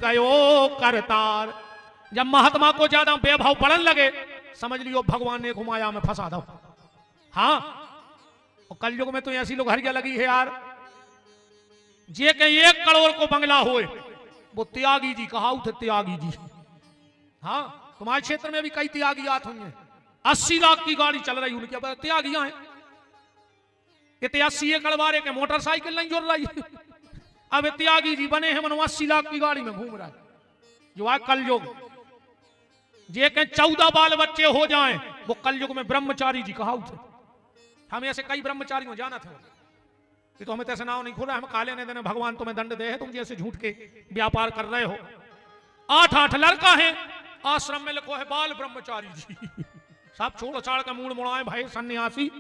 गयो करतार। जब महात्मा को ज्यादा बेभाव पड़न लगे समझ लियो भगवान ने घुमाया में फंसा दो। हाँ, और कलयुग में तो ऐसी लोग हरिया लगी है यार, जे के 1 करोड़ को बंगला होए वो त्यागी जी कहा थे, त्यागी जी। हाँ, तुम्हारे क्षेत्र में भी कई त्यागी आत हुई हैं, 80 लाख की गाड़ी चल रही उनकी, अब त्यागियां हैं। ये 80 एकड़ वारे के मोटरसाइकिल नहीं जुड़ रही, अब त्यागी जी बने हैं, मनो 80 लाख की गाड़ी में घूम रहा है। जो आज कलयुग, जे के 14 बाल बच्चे हो जाएं वो कलयुग में ब्रह्मचारी जी कहा थे। हम ऐसे कई ब्रह्मचारियों जाना थे, ये तो हमें तैसे नाव नहीं खुला, हम काले ने देने भगवान तुम्हें दंड दे है, तुम जैसे झूठ के व्यापार कर रहे हो। 8 लड़का है आश्रम में, लिखो है बाल ब्रह्मचारी जी। सब छोड़ छाड़ के मूड मुड़ाए भाई सन्यासी,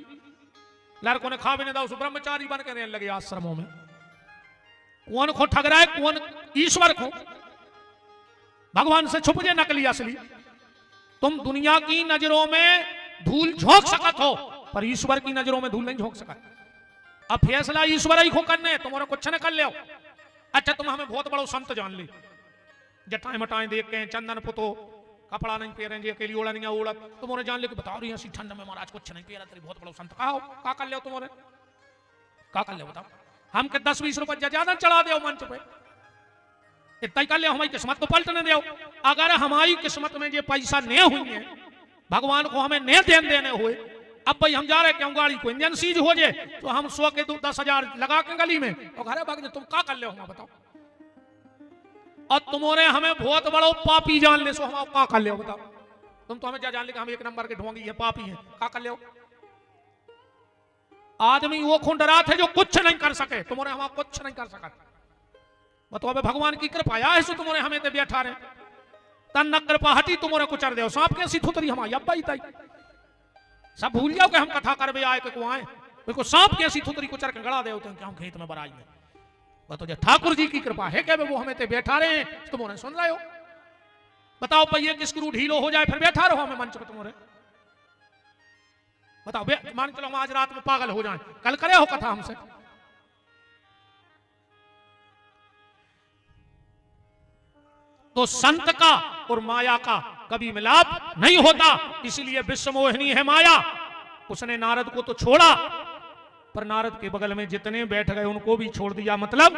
लड़कों ने खा भी नहीं था, उस ब्रह्मचारी बन के रहने लगे आश्रमों में। कौन को ठग रहा है, कौन ईश्वर को, भगवान से छुप जे नकली असली। तुम दुनिया की नजरों में धूल झोंक सकत हो पर ईश्वर की नजरों में धूल नहीं झोंक सकत। अब फैसला ईश्वर ही को करने, तुम्हारा कुछ न कर ले। अच्छा, तुम हमें बहुत बड़ा संत जान ली, जटाएं मटाएं देख के चंदन पुतो कपड़ा नहीं पहने, जे अकेली ओढ़ा नहीं ओढ़, तुम्हारे जान ले के बताओ रही ऐसी ठंड में महाराज कुछ नहीं पहरा, तेरी बहुत बड़ा संत कहा हो, का कर ले तुम्हारे, का कर ले बताओ। हम के 10-20 रुपया ज्यादा चढ़ा दो मंच पे, इतना ही कर ले, हमारी किस्मत को पलटने दो। अगर हमारी किस्मत में ये पैसा नहीं हुई है, भगवान को हमें नहीं देने हुए, अब भाई हम जा रहे क्यों गाड़ी को इंजन सीज हो जाए तो हम 100 के 10,000 लगा के गली में और घरे भाग, तुम का कर ले हो बताओ। और तुम्हारे हमें बहुत बड़ो पापी जान ले, सो हम का कर ले हो बताओ। तुम तो हमें क्या जान ले कि हम 1 नंबर के ढोंगी है, पापी है, का कर ले हो। आदमी वो खून डरा थे जो कुछ नहीं कर सके, तुम्हारे हम कुछ नहीं कर सका। बताओ अबे भगवान की कृपा है सो तुम्हारे हमें ते बैठा रहे, तन न कृपा हटी तुम्हारे कुचर दे। सांप कैसी थुतरी हमारी अब्बा ही ताई, सब भूल जाओ कि हम कथा करवे आए के को आए, बिल्कुल सांप कैसी थुतरी कुचर के गड़ा दे होते हैं कि हम खेत में बराज में। बताओ जो ठाकुर जी की कृपा है क्या वो हमें ते बैठा रहे हैं, तुम्हारे सुन रहे हो। बताओ पहिए कि स्क्रू ढीलो हो जाए फिर बैठा रहो हमें मंच पे तुम्हारे। बताओ मान चलो हम आज रात में पागल हो जाएं, कल करे हो कथा हमसे। तो संत का और माया का कभी मिलाप नहीं होता, इसलिए विश्व मोहिनी है माया। उसने नारद को तो छोड़ा पर नारद के बगल में जितने बैठ गए उनको भी छोड़ दिया। मतलब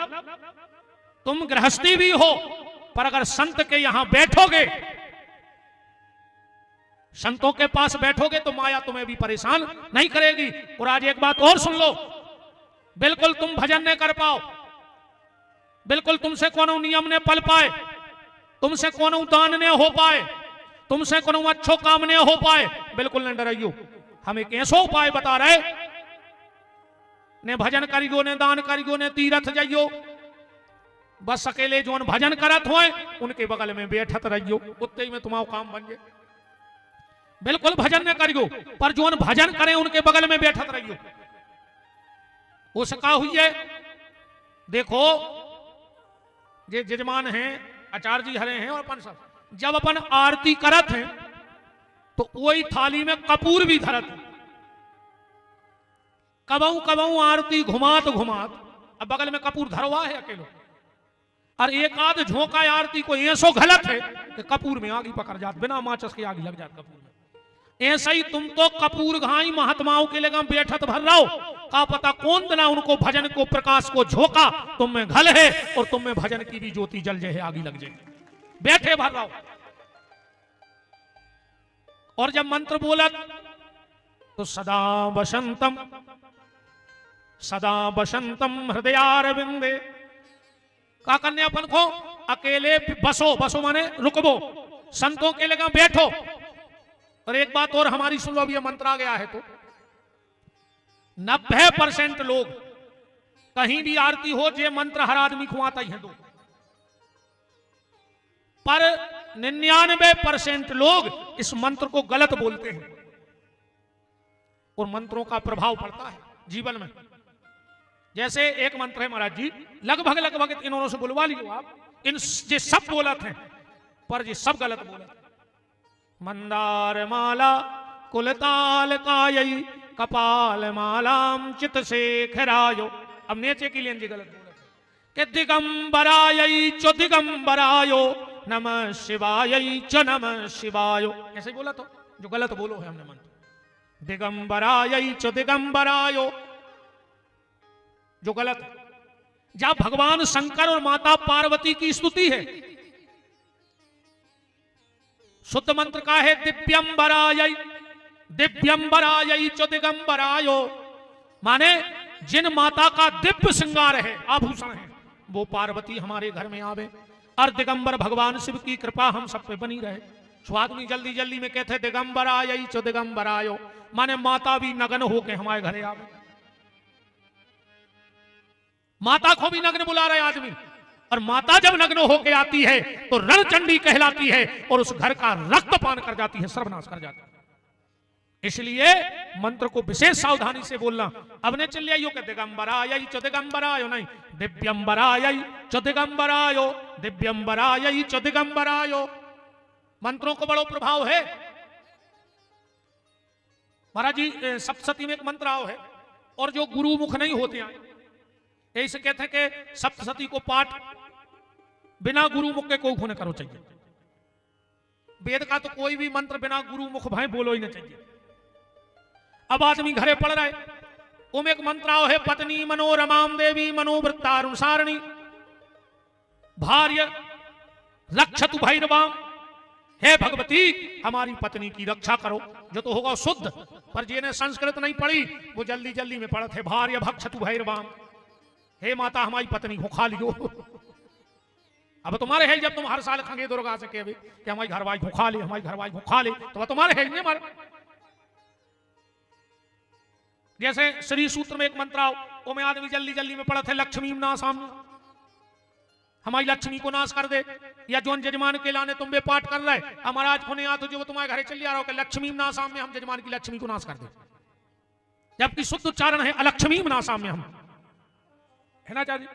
तुम गृहस्थी भी हो पर अगर संत के यहां बैठोगे, संतों के पास बैठोगे तो माया तुम्हें भी परेशान नहीं करेगी। और आज एक बात और सुन लो, बिल्कुल तुम भजन नहीं कर पाओ, बिल्कुल तुमसे कोनो नियम ने पल पाए, तुमसे कोनो दान ने हो पाए, तुमसे कोनो अच्छो काम ने हो पाए, बिल्कुल न डराइयो। हम एक ऐसा उपाय बता रहे, ने भजन करियो, ने दान करियो, ने तीरथ जाइयो, बस अकेले जोन भजन करत होए उनके बगल में बैठत रहियो, उतने ही में तुम्हारा काम बन जाए। बिल्कुल भजन न करियो पर जोन भजन करे उनके बगल में बैठत रहियो। उसका हुई है, देखो ये जजमान हैं, आचार्य जी हरे हैं और अपन सब जब अपन आरती करत हैं तो वही थाली में कपूर भी धरत है। कबऊ कबऊ आरती घुमात घुमात, अब बगल में कपूर धरवा है अकेलो, और एक आध झोंका आरती को ऐसो गलत है कि कपूर में आगी पकड़ जात, बिना माचस की आगी लग जात कपूर में। ऐसा ही तुम तो कपूर घाई महात्माओं के लिए बैठत भर रहो, का पता कौन दिना उनको भजन को प्रकाश को झोंका तुम में घल है और तुम में भजन की भी ज्योति जल जाए, आगी लग जाए, बैठे भर रहो। और जब मंत्र बोलत तो सदा बसंतम हृदयारविंदे, का करने अपन को अकेले बसो, बसो माने रुकबो, संतों के लिए बैठो। और एक बात और हमारी सुन लो, अभी मंत्र आ गया है तो 90% लोग कहीं भी आरती हो जे मंत्र हर आदमी को आता ही है दो, पर 99% लोग इस मंत्र को गलत बोलते हैं और मंत्रों का प्रभाव पड़ता है जीवन में। जैसे एक मंत्र है महाराज जी, लगभग इन्होंने से बुलवा लियो आप, इन ये सब बोलत हैं पर ये सब गलत बोलत। मंदार माला कुलताल कायई कपाल मालाम चित से खरायो, अब नेचे के लिए गलत बोलत है। कि दिगंबरायै च दिगंबरायो नमः शिवायै च नमः शिवायो, ऐसे ही बोला तो, जो गलत बोलो है हमने मंत्र, दिगंबरायै च दिगंबरायो, जो गलत है। जहां भगवान शंकर और माता पार्वती की स्तुति है, शुद्ध मंत्र का है दिव्यंबरायै, दिव्यंबरायै च दिगंबरायो, माने जिन माता का दिव्य श्रृंगार है, आभूषण है, वो पार्वती हमारे घर में आवे, और दिगंबर भगवान शिव की कृपा हम सब पे बनी रहे। स्वादमी जल्दी जल्दी में कहते दिगंबरायै च दिगंबरायो, माने माता भी नग्न होके हमारे घरे आवे। माता को भी नग्न बुला रहे आदमी, और माता जब नग्न होके आती है तो रणचंडी कहलाती है और उस घर का रक्तपान कर जाती है, सर्वनाश कर जाती है। इसलिए मंत्र को विशेष सावधानी से बोलना। अब ने चल जाइयो कि दिगंबरायै च दिगंबरायो नहीं, दिव्यंबरायै च दिगंबरायो, दिव्यंबरायै च दिगंबरायो। मंत्रों को बड़ो प्रभाव है महाराज जी। सप्तशती में एक मंत्र आओ है, और जो गुरुमुख नहीं होते हैं, ऐसे कहते हैं कि सप्तशती को पाठ बिना गुरुमुख के कोई न करो चाहिए। वेद का तो कोई भी मंत्र बिना गुरुमुख भाई बोलो ही ना चाहिए। अब आदमी घरे पढ़ रहे, उम एक मंत्र आओ है, पत्नी मनोरमाम देवी मनोवृत्तानुसारिणी भार्य रक्षतु भैरवाम, हे भगवती हमारी पत्नी की रक्षा करो। जो तो होगा शुद्ध, पर जिन्हें संस्कृत नहीं पढ़ी वो जल्दी जल्दी में पढ़ते है भार्य भक्षतु भैरवाम, हे माता हमारी पत्नी को खा लियो। अब तुम्हारे है, जब तुम हर साल खंगे दुर्गा से कहे कि हमारी घरवाई को खा ले, हमारी घरवाई को खा ले, तो तुम्हारे है नहीं हमारे। जैसे श्री सूत्र में एक मंत्र आओ, वो में आदमी जल्दी जल्दी में पढ़ा थे लक्ष्मी नाशाम, हमारी लक्ष्मी को नाश कर दे। या जो जजमान के लाने तुम पाठ कर रहे, महाराज खुने आ तो जो तुम्हारे घरे चल जा रहा हो कि लक्ष्मी नाशाम में हम जजमान की लक्ष्मी को नाश कर दे, जबकि शुद्ध उच्चारण है अलक्ष्मी नाशाम में हम, है ना चाची?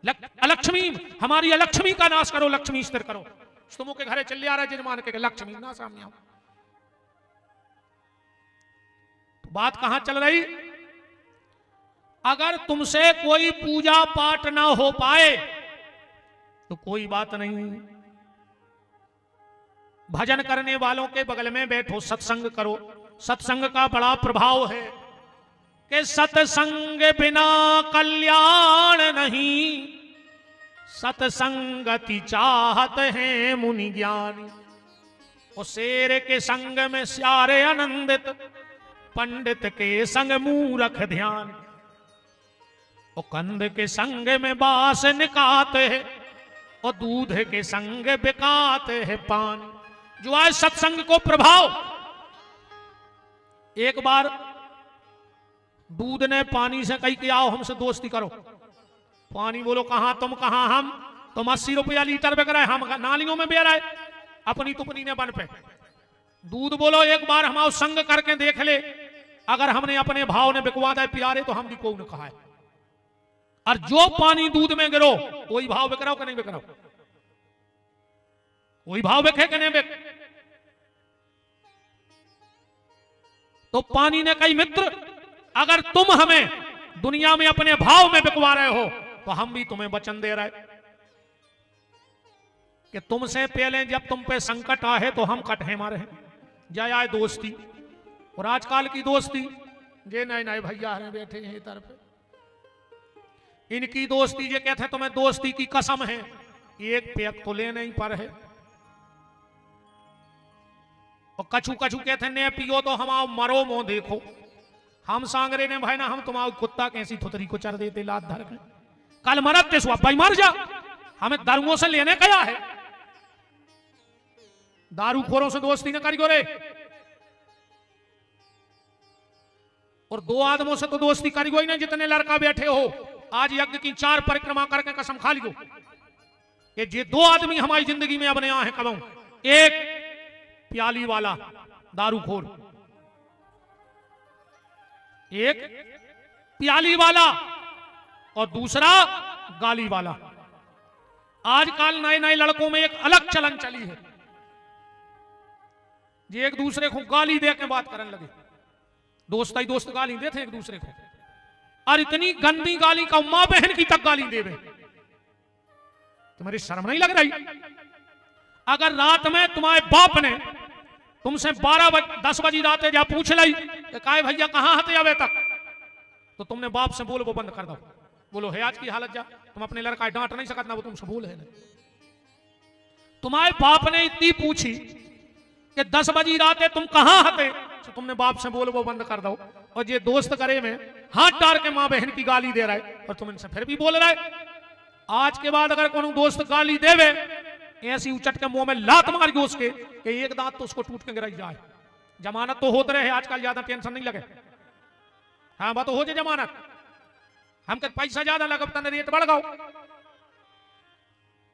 अलक्ष्मी, हमारी अलक्ष्मी का नाश करो, लक्ष्मी स्थिर करो। तुमों के घरे चल आ रहा है जजमान के लक्ष्मी नाशाम में। तो बात कहां चल रही? अगर तुमसे कोई पूजा पाठ ना हो पाए तो कोई बात नहीं, भजन करने वालों के बगल में बैठो, सत्संग करो। सत्संग का बड़ा प्रभाव है कि सत्संग बिना कल्याण नहीं, सत्संगति चाहत हैं मुनि ज्ञानी। और शेर के संग में सारे आनंदित, पंडित के संग मूर्ख ध्यान। और कंद के संग में बास निकाते है, और दूध के संग बिकाते है पानी। जो आज सत्संग को प्रभाव, एक बार दूध ने पानी से कही कि आओ हमसे दोस्ती करो। पानी बोलो कहां तुम कहां हम, तुम 80 रुपया लीटर बिक रहे, हम नालियों में बेच रहे अपनी तुपनी ने बन पे। दूध बोलो एक बार हम संग करके देख ले, अगर हमने अपने भाव ने बिकवा दे प्यारे तो हम भी को न कहा है। और जो पानी दूध में गिरो वही भाव बिक रहा हो कि नहीं बिक रहा हो, वही भाव बिके कि नहीं बिक। तो पानी ने कही मित्र अगर तुम हमें दुनिया में अपने भाव में बिकवा रहे हो तो हम भी तुम्हें वचन दे रहे कि तुमसे पहले जब तुम पे संकट आए तो हम कटे मारे हैं। जय आए दोस्ती, और आजकल की दोस्ती जे नए नए भैया हैं बैठे हैं तरफ, इनकी दोस्ती ये कहते हैं तुम्हें दोस्ती की कसम है, एक पैक तो ले नहीं पर है। और कछु कछु कहते हैं ने पियो तो हम आओ मरो मो देखो। हम सांगरे ने भाई ना हम तुम्हारा कुत्ता कैसी थुतरी को चर देते लात धर के, कल मरते सुहा भाई मर जा, हमें दारुओं से लेने क्या है। दारूखोरों से दोस्ती न करियो रे, और दो आदमों से तो दोस्ती करियो ही नहीं जितने लड़का बैठे हो। आज यज्ञ की 4 परिक्रमा करके कसम खा लियो कि ये 2 आदमी हमारी जिंदगी में अब नया है कब, एक प्याली वाला दारूखोर, एक प्याली वाला और दूसरा गाली वाला। आजकल नए नए लड़कों में एक अलग चलन चली है, ये एक दूसरे को गाली दे के बात करने लगे। दोस्त ही दोस्त गाली देते एक दूसरे को, और इतनी गंदी गाली का मां बहन की तक गाली देवे तुम्हारी शर्म नहीं लग रही? अगर रात में तुम्हारे बाप ने तुमसे 10 बजे रात जा पूछ ली काहे भैया कहाँ हते अबे तक, तो तुमने बाप से बोल वो बंद कर दो। बोलो है आज की हालत जा, तुम अपने लड़का डांट नहीं सकत ना, वो तुमसे बोल है नहीं। तुम्हारे बाप ने इतनी पूछी कि 10 बजे रात तुम कहाँ हते, तो तुमने बाप से बोल वो बंद कर दो। और ये दोस्त करे में हाथ डाल के माँ बहन की गाली दे रहा है और तुम इनसे फिर भी बोल रहा है। आज के बाद अगर कोनो दोस्त गाली देवे ऐसी उचट के मुंह में लात मार के उसके कि एक दांत तो उसको टूट के गिर जाए। जमानत तो होते रहे आजकल, ज्यादा टेंशन नहीं लगे। हाँ बात तो हो जाए जमानत, हम कहते पैसा ज्यादा लगा तने रेट बढ़ गओ।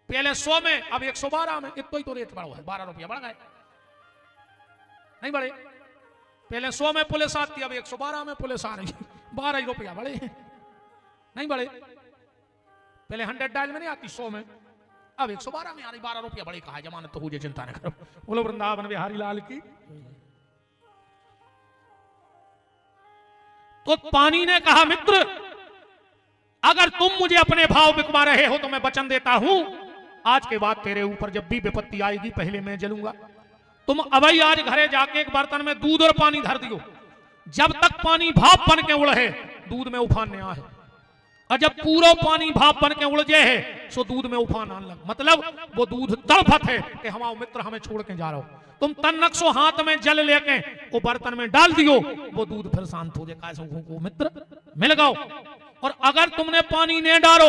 पहले 100 में अब 112 में, इतना ही तो रेट बढ़ो है, 12 रुपया बढ़ गए नहीं बढ़े। पहले 100 में पुलिस आती, अब 112 में पुलिस आ रही, 12 रुपया बढ़े नहीं बढ़े। पहले 100 डायल में नहीं आती 100 में, अब 112 में आ रही, 12 रुपया बढ़े। कहा जमानत तो हो जाए, चिंता न करो। बोलो वृंदावन बिहारी लाल की। तो पानी ने कहा मित्र अगर तुम मुझे अपने भाव बिकवा रहे हो तो मैं वचन देता हूं आज के बाद तेरे ऊपर जब भी विपत्ति आएगी पहले मैं जलूंगा। तुम अभी आज घरे जाके एक बर्तन में दूध और पानी धर दियो, जब तक पानी भाप बन के उड़े दूध में उफान नहीं आए, और जब पूरा पानी भाप बन के उड़जे है सो दूध में उफान आने लग। मतलब वो दूध तड़फत है कि हमारा मित्र हमें छोड़ के जा रहा हो। तुम तन्नक सो हाथ में जल लेके वो बर्तन में डाल दियो, वो दूध फिर शांत हो जाए, वो मित्र मिल गओ। और अगर तुमने पानी नहीं डालो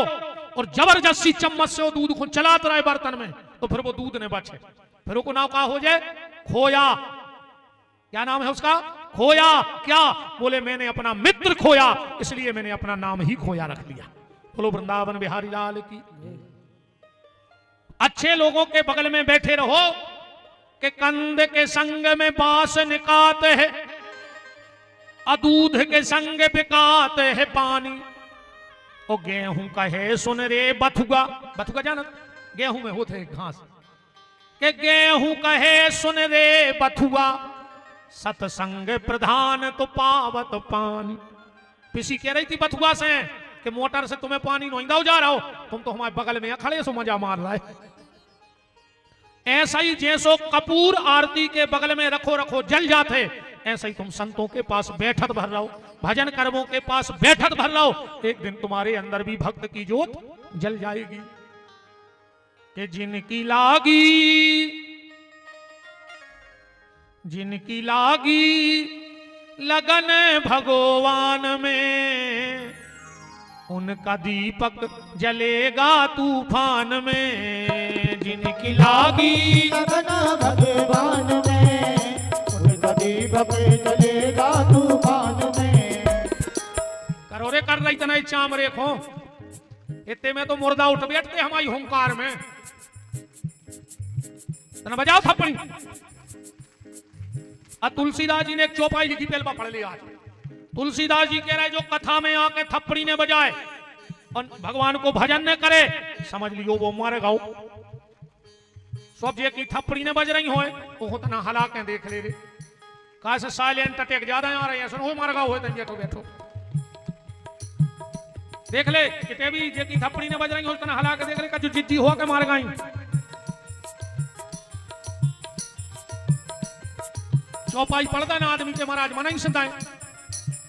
और जबरदस्ती चम्मच से वो दूध को चलाता रहे बर्तन में, तो फिर वो दूध ने बचे, फिर वो नाम का हो जाए खोया। क्या नाम है उसका? खोया। क्या बोले? मैंने अपना मित्र खोया इसलिए मैंने अपना नाम ही खोया रख लिया। बोलो वृंदावन बिहारी लाल की। अच्छे लोगों के बगल में बैठे रहो कि कंद के संग में बांस निकाते है, दूध के संग बिकाते है पानी। ओ गेहूं कहे सुन रे बथुआ, बथुआ जाना गेहूं में होते घास के, गेहूं कहे सुन रे बथुआ सतसंग प्रधान तो पावत पानी। पिसी कह रही थी बथुआ से कि मोटर से तुम्हें पानी नोइंदा जा रहा हो, तुम तो हमारे बगल में खड़े सो मजा मार रहा है। ऐसा ही जैसो कपूर आरती के बगल में रखो रखो जल जाते, ऐसा ही तुम संतों के पास बैठत भर रहो, भजन कर्मों के पास बैठत भर रहो, एक दिन तुम्हारे अंदर भी भक्त की ज्योत जल जाएगी। कि जिनकी लागी लगन भगवान में, उनका दीपक जलेगा तूफान में। जिनकी लागी लगन भगवान में, उनका दीपक जलेगा तूफान में। करो रे कर रही तना चाम रेखो, इतने में तो मुर्दा उठ बैठते हमारी हुंकार में। तना बजाओ थप्पड़ी। तुलसीदास जी ने एक चौपाई लिखी, पहलवा पढ़ लिया आज। तुलसीदास जी कह रहे जो कथा में आके थप्पड़ी ने बजाए और भगवान को भजन न करे, समझ लियो वो मर गओ। सब जे की थप्पड़ी ने बज रही हो वो तना हला के देख ले रे, कहा से साइलेंट अटैक ज्यादा आ रही है, सुनो मर गओ हो बैठो बैठो देख ले। किते भी जे की थप्पड़ी ने बज रही हो तना हला के देख ले, का जो जिद्दी हो के मार गई। चौपाई पढ़ता ना आदमी के महाराज मना ही सिद्धाए।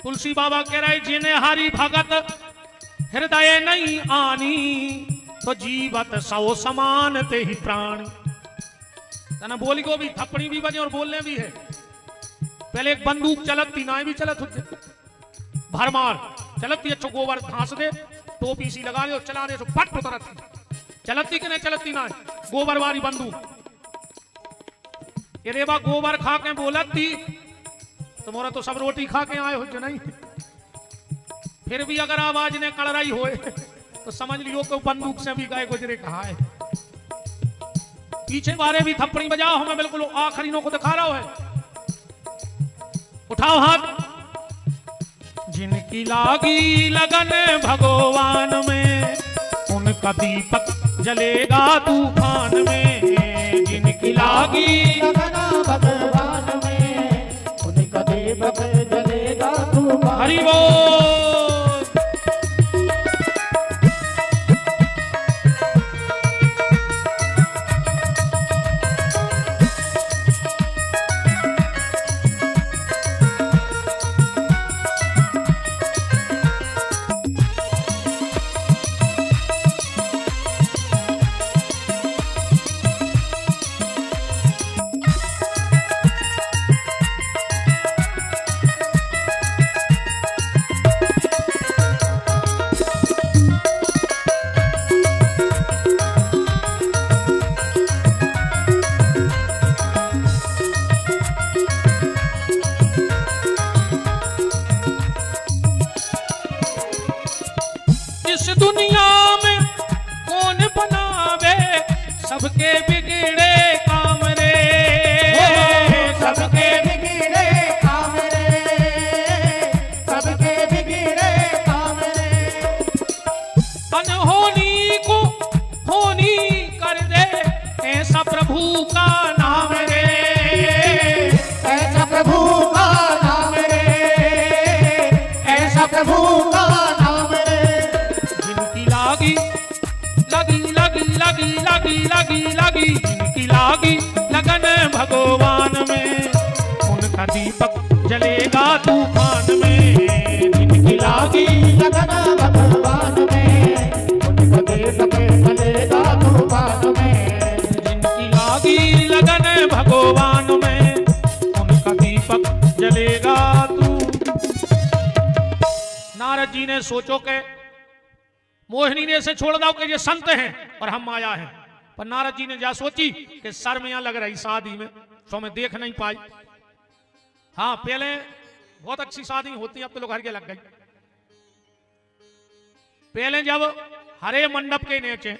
तुलसी बाबा कह रहे जिन्हें हरि भगत हृदय नहीं आनी, तो जीवत सौ समान ते ही प्राणी। तना बोली को भी थप्पड़ी भी बजे और बोलने भी है। पहले एक बंदूक चलत थी, नाई भी चलत होते, भरमार चलत थी, अच्छो गोबर घास दे, टोपी सी लगा दे और चला दे तो पट उतरत थी। चलत थी कि नहीं चलत थी? ना गोबर वाली बंदूक। ये रेबा गोबर खा के बोलत थी, तुम्हारा तो सब रोटी खा के आए हो जो नहीं, फिर भी अगर आवाज ने कड़राई होए तो समझ लियो कि बंदूक से भी गए गुजरे कहा है। पीछे बारे भी थप्पड़ी बजाओ, हमें बिल्कुल आखिरी नो को दिखा रहा है। उठाओ हाथ। जिनकी लागी लगन भगवान में, उनका दीपक जलेगा तूफान में। जिनकी लागी लगन भगवान में, उनका दीपक जलेगा तूफान। हरि बोल। बिगड़े काम रे, सबके बिगड़े काम रे, सबके बिगड़े काम रे। अनहोनी को होनी कर दे ऐसा प्रभु का नाम रे, ऐसा प्रभु का नाम रे, ऐसा प्रभु का नाम रे। जिनकी लागी लगी लगी लगी लगी लगी लगी जिनकी लागी लगन भगवान में, उनका दीपक जलेगा तूफान में। जिनकी लागी लगन भगवान में, उनका दीपक जलेगा तूफान में। जिनकी लागी लगन भगवान में, उनका दीपक जलेगा तू। नारद जी ने सोचो के मोहिनी ने से छोड़ दो कि ये संत हैं और हम माया हैं, पर नारद जी ने जा सोची कि सर में यहां लग रही शादी में, तो मैं देख नहीं पाई। हाँ पहले बहुत अच्छी शादी होती, अब तो लोग हर के लग गई। पहले जब हरे मंडप के नीचे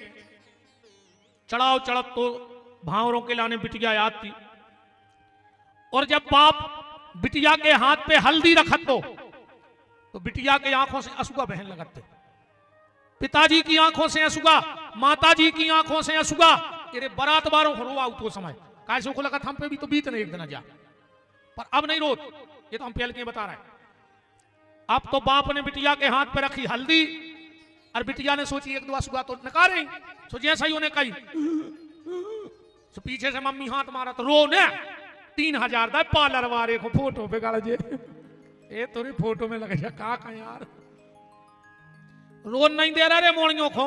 चढ़ाव चढ़त तो भावरों के लाने बिटिया याद थी, और जब बाप बिटिया के हाथ पे हल्दी रखत तो बिटिया के आंखों से असूगा बहन लगते, पिताजी की आंखों से असूगा, माताजी की आंखों से असूगा। तेरे बारात बारों को रोआ तो समय कैसे को लगा हम पे भी तो बीत नहीं एक दिन जा, पर अब नहीं रोत। ये तो हम पहले के बता रहे हैं। अब तो बाप ने बिटिया के हाथ पे रखी हल्दी, और बिटिया ने सोची एक दो असूगा तो नकारे, तो जैसा ही उन्हें कही तो पीछे से मम्मी हाथ मारा तो रो ने 3000 दा पार्लर वाले को फोटो पे गाल जे ये तोरी फोटो में लगे का यार रोन नहीं दे रहा रे मोड़ियों को।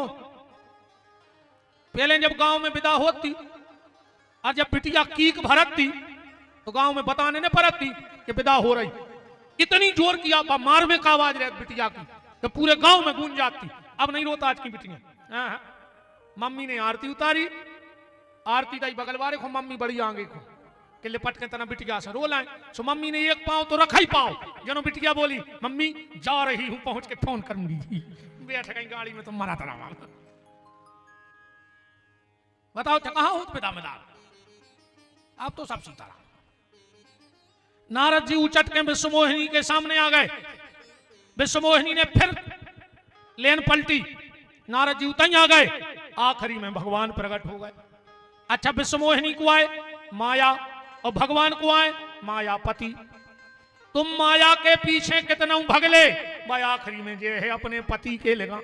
पहले जब गांव में विदा होती और जब बिटिया कीक भरती तो गांव में बताने ने परती कि विदा हो रही, इतनी जोर किया मार में का आवाज रहे बिटिया की तो पूरे गांव में गूंज जाती। अब नहीं रोता आज की बिटिया। मम्मी ने आरती उतारी, आरती दाई बगल वाले को मम्मी बड़ी आगे को कि लिपट के तना बिटिया से रो लाए। सो मम्मी ने एक पाँव तो रखा ही पाँव, जनो बिटिया बोली मम्मी जा रही हूं पहुंच के फोन करूंगी। बैठ गई गाड़ी में, तुम मरा तरा बताओ कहां हो पिता मदार, आप तो सब सीता। नारद जी उचट के विश्वमोहिनी के सामने आ गए। विश्वमोहिनी ने फिर लेन पलटी, नारद जी उतर आ गए। आखिरी में भगवान प्रकट हो गए। अच्छा विश्वमोहिनी को आए माया और भगवान को आए मायापति। तुम माया के पीछे कितना भगले, भाई आखिरी में जे है अपने पति के लगा।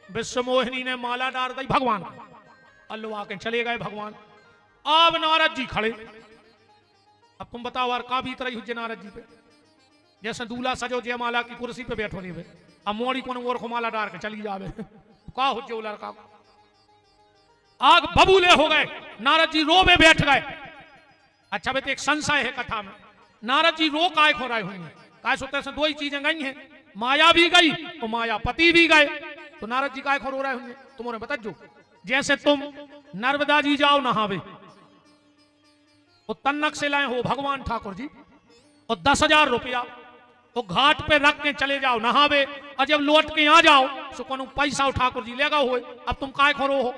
विश्वमोहिनी ने माला डाल दी भगवान को, अल्लाह के चले गए भगवान। अब नारद जी खड़े। अब तुम बताओ यार का बीत रही हुई नारद जी पे, जैसे दूल्हा सजो जय माला की कुर्सी पे बैठो रही। अब मोड़ी को और को माला डाल के चली जावे का हो जो लड़का। आग बबूले हो गए, नारद जी रो में बैठ गए। अच्छा बेटे एक संशय है कथा में, नारद जी रो काय खो रहे होंगे? काय सोते से दो ही चीजें गई हैं, माया भी गई और मायापति भी गए। तो नारद जी काय खो रो रहे होंगे? तुम्हारे बता जो जैसे तुम नर्मदा जी जाओ नहावे और तन्नक से लाए हो भगवान ठाकुर जी और 10,000 रुपया तो घाट पे रख के चले जाओ नहावे, और जब लौट के आ जाओ तो कोनो पैसा ठाकुर जी लेगा हो। अब तुम काय खो रो हो?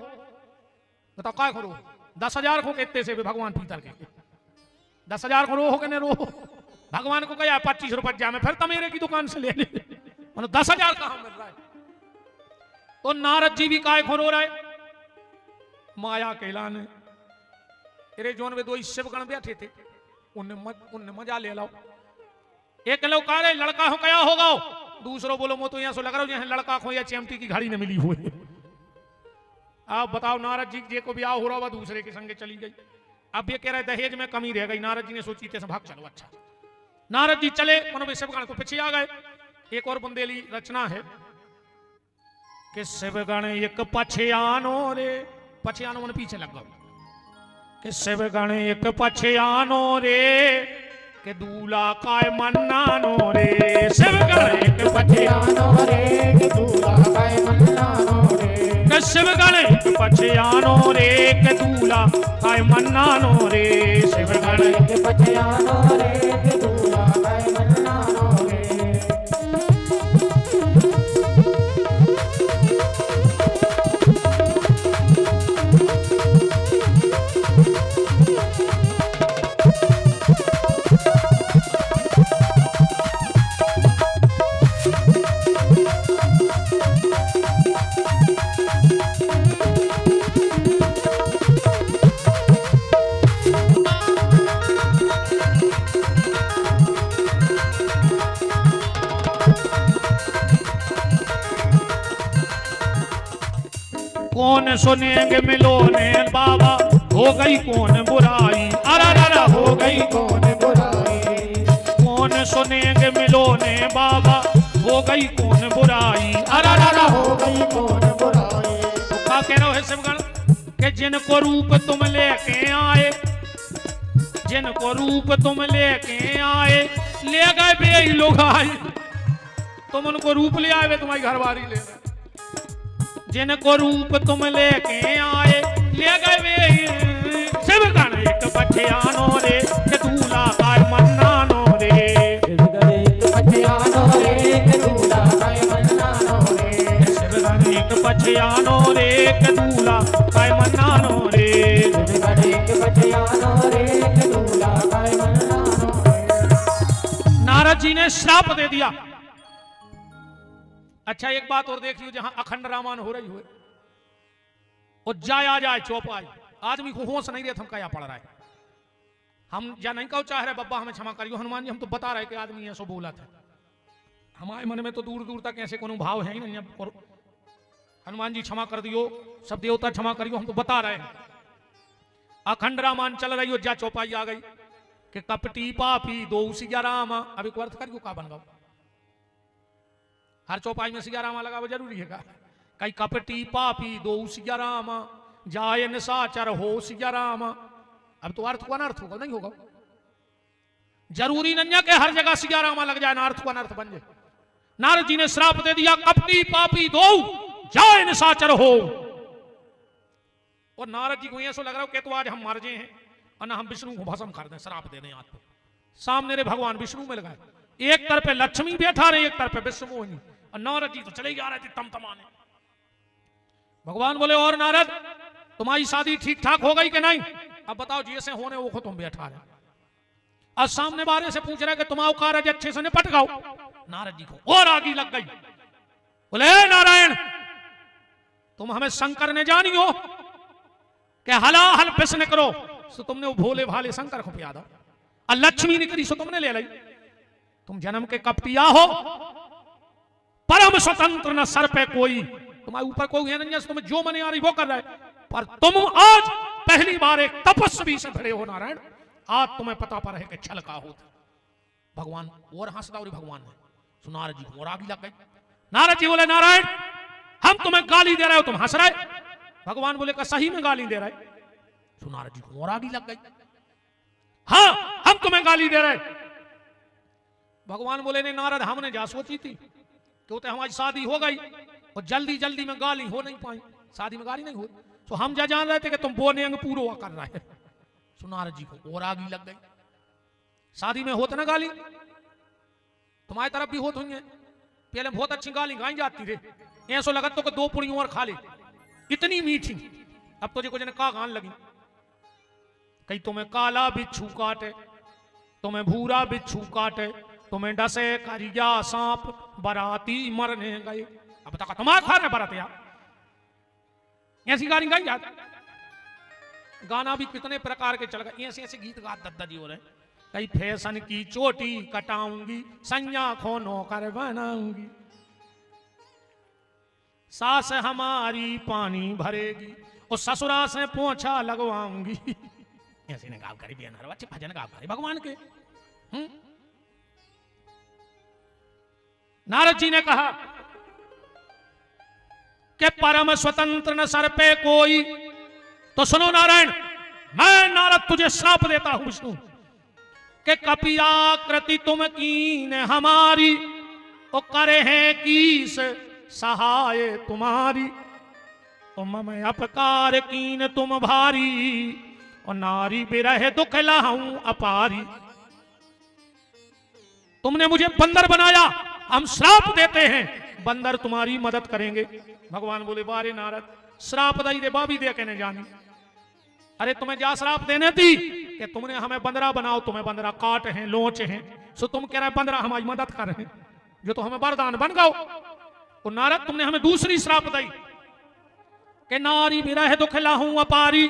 बताओ काय खो रो? 10,000 को कहते से भगवान पीतर के 10,000 को रो हो के नहीं रो? भगवान को कहा 25 रुपए जा में फिर तमेरे की दुकान से ले ले, 10,000 कहां मिल रहा है? तो नारद जी भी काय खो रो रहे? माया के लाने तेरे जोन में दो शिवगण बैठे थे, उनने मजा ले लो। एक लोग कह रहे लड़का हो क्या होगा, दूसरों बोलो मो तो यहां से लग रहा हूं जैसे लड़का खो या चेमटी की घड़ी न मिली हुई। आप बताओ नारद जी जे को ब्याह हो रहा हुआ दूसरे के संगे चली गई। अब ये कह रहे दहेज में कमी रह गई। नारद जी ने सोची थे भाग चलो। अच्छा नारद जी चले, उन्होंने शिवगण को पीछे आ गए। एक और बुंदेली रचना है कि शिवगण एक पछयानो रे, पछयानो मन पीछे लग गए कि शिवगण एक पछयानो रे के दूल्हा काय मन्नानो रे। शिवगण एक पछयानो रे के दूल्हा काय मन्नानो रे। के शिवगण एक पछयानो रे के दूल्हा काय मन्नानो रे। शिवगण एक पछयानो रे के दूल्हा काय मन्नानो रे। कौन सुनेंगे मिलोने बाबा हो गई कौन बुराई, अरे हो गई कौन बुराई, कौन सुनेंगे मिलोने बाबा हो गई कौन बुराई, अरे हो गई कौन बुराई। तो क्या कह रहे हो शिवगण कि जिनको रूप तुम लेके आए, जिनको रूप तुम लेके आए ले गए बे लोग आए, तुम उनको रूप ले आए वे तुम्हारी घरवारी ले गए, जिनको रूप तुम लेके आए ले गए वे शिवगण एक बठियानो रे के दूल्हा काय मन्नानो रे, बठियानो रे के दूल्हा काय मन्नानो रे, शिवगण एक बठियानो रे के दूल्हा काय मन्नानो रे, बठियानो रे के दूल्हा काय मन्नानो रे। नारद जी ने श्राप दे दिया। अच्छा एक बात और देख लियो, जहां अखंड रामायण हो रही हो और जाए आ जाए चौपाई, आदमी को होश नहीं रहे थमकाया पड़ रहा है। हम या नहीं कहो चाह रहे बब्बा हमें क्षमा करियो हनुमान जी, हम तो बता रहे कि आदमी ऐसा बोला था, हमारे मन में तो दूर दूर तक ऐसे कोनो भाव है ही नहीं। और हनुमान जी क्षमा कर दियो, सब देवता क्षमा करियो, हम तो बता रहे हैं। अखंड रामायण चल रही हो, जा चौपाई आ गई कि कपटी पापी दो सिया रामा, अब एक अर्थ करियो का बन गो, हर चौपाई में सिया रामा लगा वो जरूरी है का, कई कपटी पापी दो सिया रामा जाए निशाचर हो सिया रामा। अब तो अर्थ को अनर्थ होगा नहीं होगा, जरूरी नहीं है कि हर जगह सिया रामा लग जाए ना अर्थ को अनर्थ बन जाए। नारद जी ने श्राप दे दिया कपटी पापी दो जाए निशाचर हो, और नारद जी को ऐसा लग रहा हो कि तो आज हम मर गए हैं और ना हम विष्णु को भस्म कर दें, श्राप दे दें हाथ पे। सामने रे भगवान विष्णु में लगाए, एक तरफ पे लक्ष्मी बैठा रहे एक तरफ पे विष्णु मोहिनी, और नारद जी तो चले ही जा रहे थे तमतमाने। भगवान बोले और नारद तुम्हारी शादी ठीक ठाक हो गई कि नहीं, अब बताओ जैसे होने वो तुम बैठा रहे, और सामने बारे से पूछ रहे कि तुम्हारा कार्य अच्छे से निपट गओ। नारद जी को और आगी लग गई, बोले नारायण तुम हमें शंकर ने जानी हो कि हलाहल प्रश्न करो सो तुमने वो भोले भाले शंकर को पिया दो, और लक्ष्मी निकली सो तुमने ले ली, तुम जन्म के कपटिया हो, परम स्वतंत्र न सर पे कोई, तुम्हारे ऊपर कोई है नहीं, तुम्हें जो मने आ रही वो कर रहा है, पर तुम आज पहली बार एक तपस्वी से भिड़े हो नारायण, आज तुम्हें पता पर है कि छल का होता। भगवान और हंसता और भगवान ने सो नारद जी को और आगे लग गई। नारद जी बोले नारायण हम तुम्हें गाली दे रहे हो तुम हंस रहे, भगवान बोले का सही में गाली दे रहे, सो नारद जी को और आगे लग गई, हाँ हम तुम्हें गाली दे रहे। भगवान बोले नहीं नारद हमने जा सोची थी क्योंकि हमारी शादी हो गई और जल्दी जल्दी में गाली हो नहीं पाई, शादी में गाली नहीं हो, तो हम जा जान रहे थे कि तुम बोने अंग पूरा कर रहे हैं। सो नारद जी को और आगी लग गई, शादी में होता ना गाली, तुम्हारी तरफ भी होत हुई है, पहले बहुत अच्छी गाली गाई जाती रे, ऐसा लगा तो कि दो पुड़ियों और खा ले, इतनी मीठी, अब तो जो का गान लगी, कहीं तुम्हें काला बिच्छू काटे, तुम्हें भूरा बिच्छू काटे, तुम्हें डसे करिया सांप बराती मरने गए। अब तक तुम्हारा खा रहे बरात यार, ऐसी गाली गाई जाती। गाना भी कितने प्रकार के चल गए, ऐसे ऐसे गीत गा दद्दा जी हो रहे, कई फैशन की चोटी कटाऊंगी संज्ञा खोनो कर बनाऊंगी, सास हमारी पानी भरेगी और ससुरा से पोछा लगवाऊंगी। ऐसे ने गाव करी बेन हर भजन गाव करे भगवान के। नारद जी ने कहा कि परम स्वतंत्र न सर पे कोई, तो सुनो नारायण मैं नारद तुझे श्राप देता हूं विष्णु कि कपियाकृति तुम कीन हमारी, ओ करे हैं कीस सहाय तुम्हारी, ओ मम अपकार कीन तुम भारी, और नारी बिरह दुख लाऊं अपारी। तुमने मुझे बंदर बनाया, हम श्राप देते हैं बंदर तुम्हारी मदद करेंगे। भगवान बोले बारे नारद श्राप दई दे बाबी दे के नहीं जानी, अरे तुम्हें जा श्राप देने थी कि तुमने हमें बंदरा बनाओ, तुम्हें बंदरा काट हैं लोच हैं, सो तुम कह रहे बंदरा हमारी मदद कर रहे हैं, जो तो हमें वरदान बन गओ। और नारद तुमने हमें दूसरी श्राप दी कि नारी बिरह दुख लाऊं अपारी,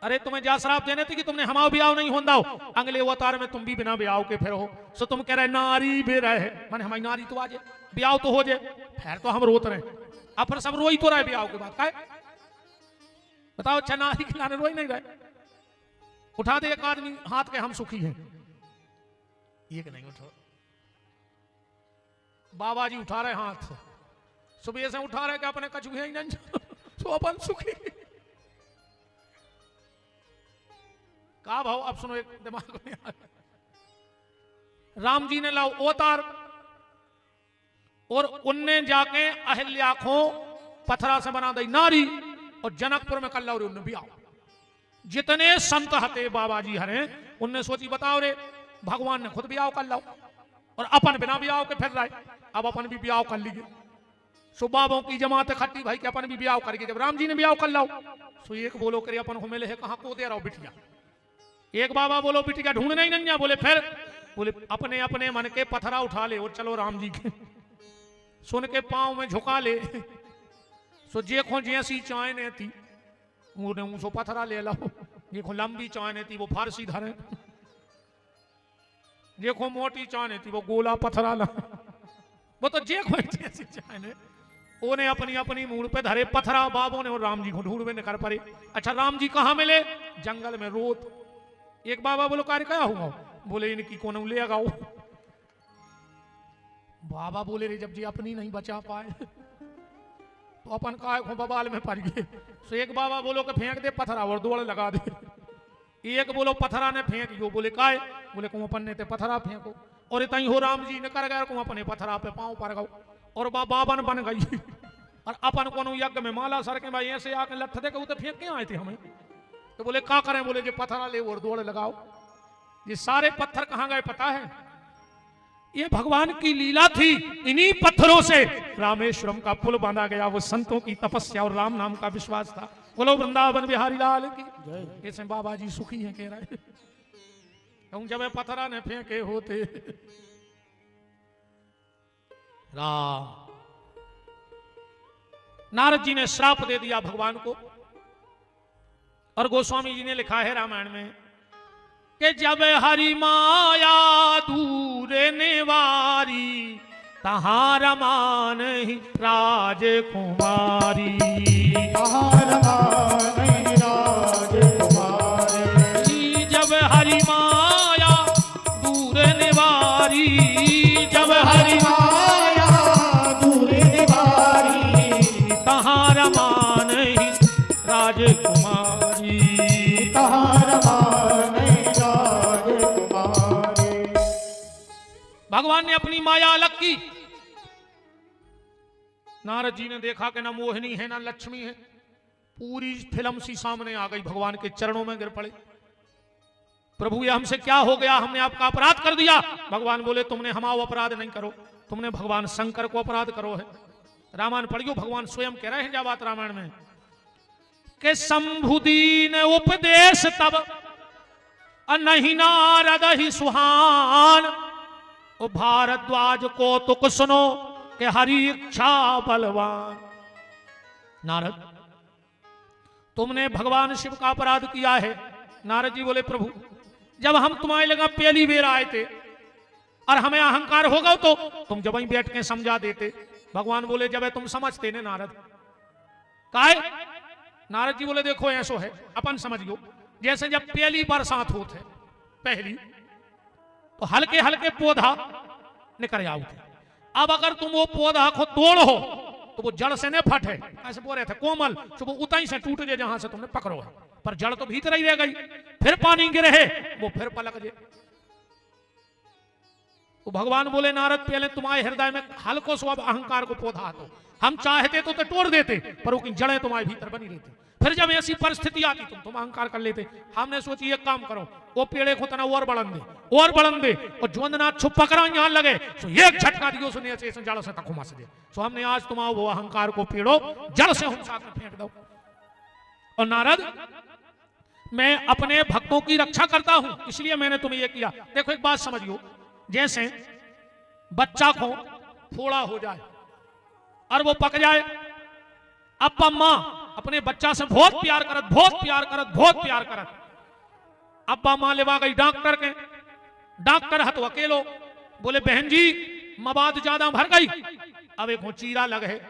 अरे तुम्हें जा श्राप देने थी कि तुमने हमारा ब्याह नहीं होंदा, अगले अवतार में तुम भी बिना ब्याह के फिर हो, सो तुम कह रहे नारी बिरह, माने हमारी नारी तो आ जाए ब्याह तो हो जाए, फिर तो हम रोत रहे, अब फिर सब रोई तो रहे ब्याह के बाद, बताओ चनारी खिलाने रोई नहीं गए। उठा दे एक आदमी हाथ के, हम सुखी हैं। एक नहीं उठो, बाबा जी उठा रहे हाथ, सुबह से उठा रहे कि अपने कछुए ही नहीं तो अपन सुखी। का भाव अब सुनो, एक दिमाग में आ गया। राम जी ने लाओ अवतार और उनने जाके अहिल्या को पत्थरा से बना दी नारी और जनकपुर में कल रे उनने भी आओ। जितने संत हते बाबा जी हरे उनने सोची बताओ रे भगवान ने खुद भी आओ कर लाओ और अपन बिना भी आओ के फिर रहे, अब अपन भी ब्याह कर लीजिए। सो बाबों की जमात खट्टी भाई के अपन भी ब्याह करके, जब राम जी ने ब्याह कर लाओ सो एक बोलो करे अपन को मिले है कहां को दे रहा हो बिटिया। एक बाबा बोलो बिटिया ढूंढना ही नहीं, बोले फिर बोले अपने अपने मन के पत्थरा उठा ले और चलो राम जी के सुन के पांव में झुका ले। सो जेखो जैसी चायने थी उन्हें सो पत्थरा ले लो, देखो लंबी चायने थी वो फारसी धरे, देखो मोटी चायने थी वो गोला पत्थरा ला, वो तो जेखो जैसी चायने उन्हें अपनी अपनी मूड पे धरे पत्थरा। बाबों ने और राम जी को ढूंढवे न कर पारे। अच्छा राम जी कहां मिले? जंगल में रोत। एक बाबा बोलो कार्य क्या हुआ? बोले इनकी कौन ले आगाओ। बाबा बोले रे जब जी अपनी नहीं बचा पाए तो अपन का बबाल में पड़ गए। सो एक बाबा बोलो कि फेंक दे पत्थरा और दौड़ लगा दे। एक बोलो पत्थरा ने फेंक दियो, बोले काय? बोले को अपन ने ते पत्थरा फेंको और इतना ही हो राम जी ने कर गया को अपने पत्थरा पे पांव पर गो और बाबन बन गई और अपन को यज्ञ में माला सर के भाई ऐसे आके लठ दे के फेंक के आए थे हमें। तो बोले क्या करें? बोले जो पत्थरा ले और दौड़ लगाओ। ये सारे पत्थर कहां गए पता है? ये भगवान की लीला थी। इन्हीं पत्थरों से रामेश्वरम का पुल बांधा गया। वो संतों की तपस्या और राम नाम का विश्वास था। बोलो वृंदावन बिहारी लाल की जय। ऐसे बाबा जी सुखी हैं कह रहे हैं जब पत्थरा ने फेंके होते। राम नारद जी ने श्राप दे दिया भगवान को और गोस्वामी जी ने लिखा है रामायण में कि जब हरि माया दूर निवारी तहां रमान ही राजकुमारी। जब हरि माया दूर निवारी, जब हरि माया दूर निवारी तहां रमान ही राजकुमारी। भगवान ने अपनी माया अलग की। नारद जी ने देखा कि ना मोहिनी है ना लक्ष्मी है, पूरी फिल्म सी सामने आ गई। भगवान के चरणों में गिर पड़े। प्रभु ये हमसे क्या हो गया? हमने आपका अपराध कर दिया। भगवान बोले तुमने हमारा अपराध नहीं करो, तुमने भगवान शंकर को अपराध करो है। रामायण पढ़ियो, भगवान स्वयं कह रहे हैं जब बात रामायण में के शंभुदीन उपदेश तब नहीं नारद ही सुहान। ओ भारद्वाज को तुक सुनो के हरि इच्छा बलवान। नारद तुमने भगवान शिव का अपराध किया है। नारद जी बोले प्रभु जब हम तुम्हारे लगा पहली बेर आए थे और हमें अहंकार होगा तो तुम जब वहीं बैठ के समझा देते। भगवान बोले जब तुम समझते ने नारद काहे? नारद जी बोले देखो ऐसो है अपन समझियो, जैसे जब पहली बरसात होते पहली तो हल्के हल्के पौधा निकल आते। अब अगर तुम वो पौधा को तोड़ो तो वो जड़ से न फटे, ऐसे बोल रहे थे कोमल, तो वो उताई से टूट जाए जहां से तुमने पकड़ो है, पर जड़ तो भीतर ही रह गई। फिर पानी गिरे है वो फिर पलक जाए। तो भगवान बोले नारद पहले तुम्हारे हृदय में हल्को सो अब अहंकार को पौधा तो हम चाहते तो तोड़ देते, पर वो जड़ें तुम्हारे भीतर बनी रहती। फिर जब ऐसी परिस्थिति आती तुम अहंकार कर लेते। हमने सोची एक काम करो, वो पेड़े को तना और बढ़न दे और ज्वंदनाथ छुप पकड़ा यहाँ लगे तो एक झटका दियो सुनिए से जड़ से तक घुमा से। तो हमने आज तुम्हारा वो अहंकार को पेड़ो जड़ से हम साथ में फेंक दो। और नारद मैं अपने भक्तों की रक्षा करता हूं, इसलिए मैंने तुम्हें ये किया। देखो एक बात समझियो, जैसे बच्चा को फोड़ा हो जाए और वो पक जाए, अब मां अपने बच्चा से बहुत प्यार करत। अब्बा मां लेवा गई डॉक्टर के, डॉक्टर हतो अकेलो। बोले बहन जी मवाद ज्यादा भर गई, अब एक चीरा लग है।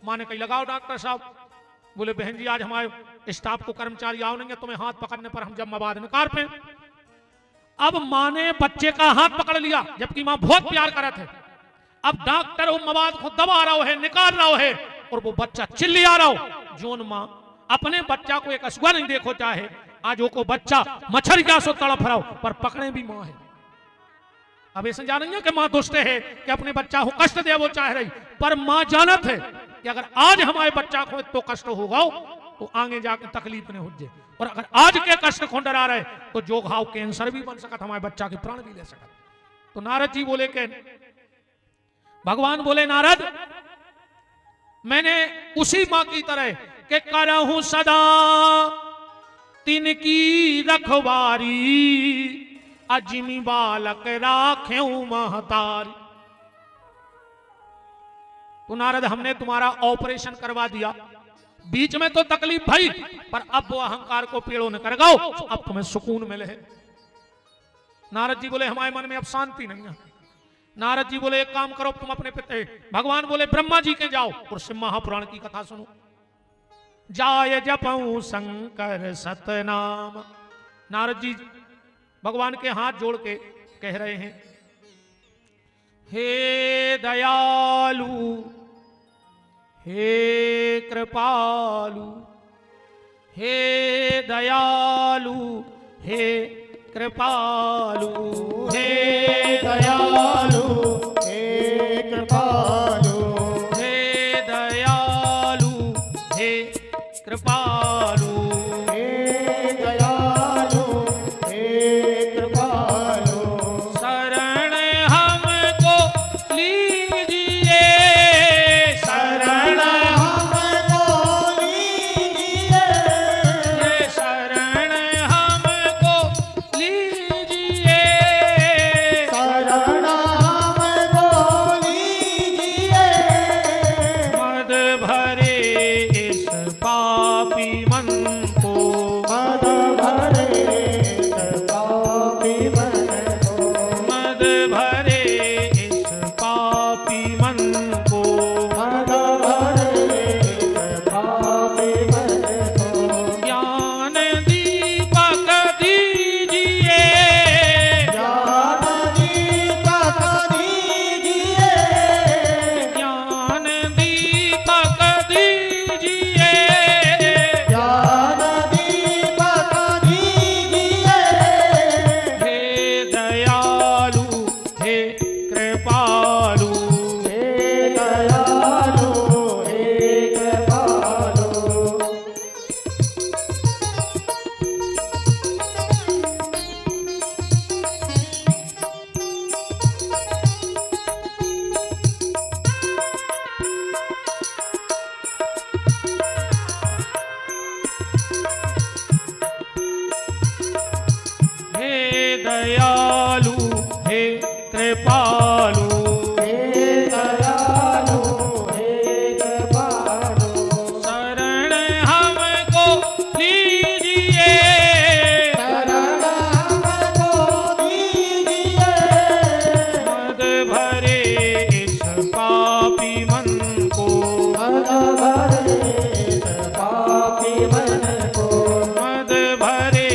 मां ने कही लगाओ डॉक्टर साहब। बोले बहन जी आज हमारे स्टाफ को कर्मचारी आओ नहीं है, तुम्हें हाथ पकड़ने पर हम जब मवाद निकाल पे। अब माँ ने बच्चे का हाथ पकड़ लिया, जबकि माँ बहुत प्यार करे थे। अब डॉक्टर वो मवाद को दबा रहा है, निकाल रहा है, और वो बच्चा चिल्ला रहा हो। जोन माँ अपने बच्चा को एक अशुआ नहीं देखो चाहे, आज वो को बच्चा मच्छर क्या सो तड़प रहा हो, पर पकड़े भी माँ है। अब ऐसे जानेंगे कि माँ दुष्ट है कि अपने बच्चा को कष्ट दे वो चाह रही, पर माँ जानत है कि अगर आज हमारे बच्चा को तो कष्ट होगा तो आगे जाके तकलीफ नहीं हो जाए, और अगर आज के कष्ट को डरा रहे तो जो घाव कैंसर भी बन सकता, हमारे बच्चा के प्राण भी ले सकता। तो नारद जी बोले कि भगवान बोले नारद मैंने उसी मां की तरह के करहूं सदा तिनकी रखवारी, अजिमी बालक राखें महतारी। तो नारद हमने तुम्हारा ऑपरेशन करवा दिया, बीच में तो तकलीफ भई, पर अब वो अहंकार को पेड़ों ने कर गाओ, अब तुम्हें सुकून मिले है। नारद जी बोले हमारे मन में अब शांति नहीं है। नारद जी बोले एक काम करो तुम अपने पिता, भगवान बोले ब्रह्मा जी के जाओ और शिव महापुराण की कथा सुनो। जाय जपऊं शंकर सतनाम। नारद जी भगवान के हाथ जोड़ के कह रहे हैं, हे दयालु हे कृपालु, हे दयालु हे कृपालु, हे दयालु हे कृपालु, हे दयालु हे कृपालु, हे दयालु हे कृपालु, शरण हमको लीजिए, शरण हमको लीजिए, शरण हमको लीजिए, शरण हमको लीजिए, मद भरे इस पापी मन को, मद भरे पापी मन को, मद भरे इस पापी मन को, मद भरे पापी मन को, ज्ञान दीपक दीजिए, ज्ञान दीपक दीजिए, ज्ञान दीपक दीजिए, ज्ञान दीपक दीजिए, हे दयालु हे कृपालु, हे दयालु हे कृपालु, हे दयालु हे कृपालु, हे दयालु हे कृपालु, शरण हमको लीजिए, शरण हमको दीजिए, मद भरे इस पापी मन को, मद भरे पापी मन को, मद भरे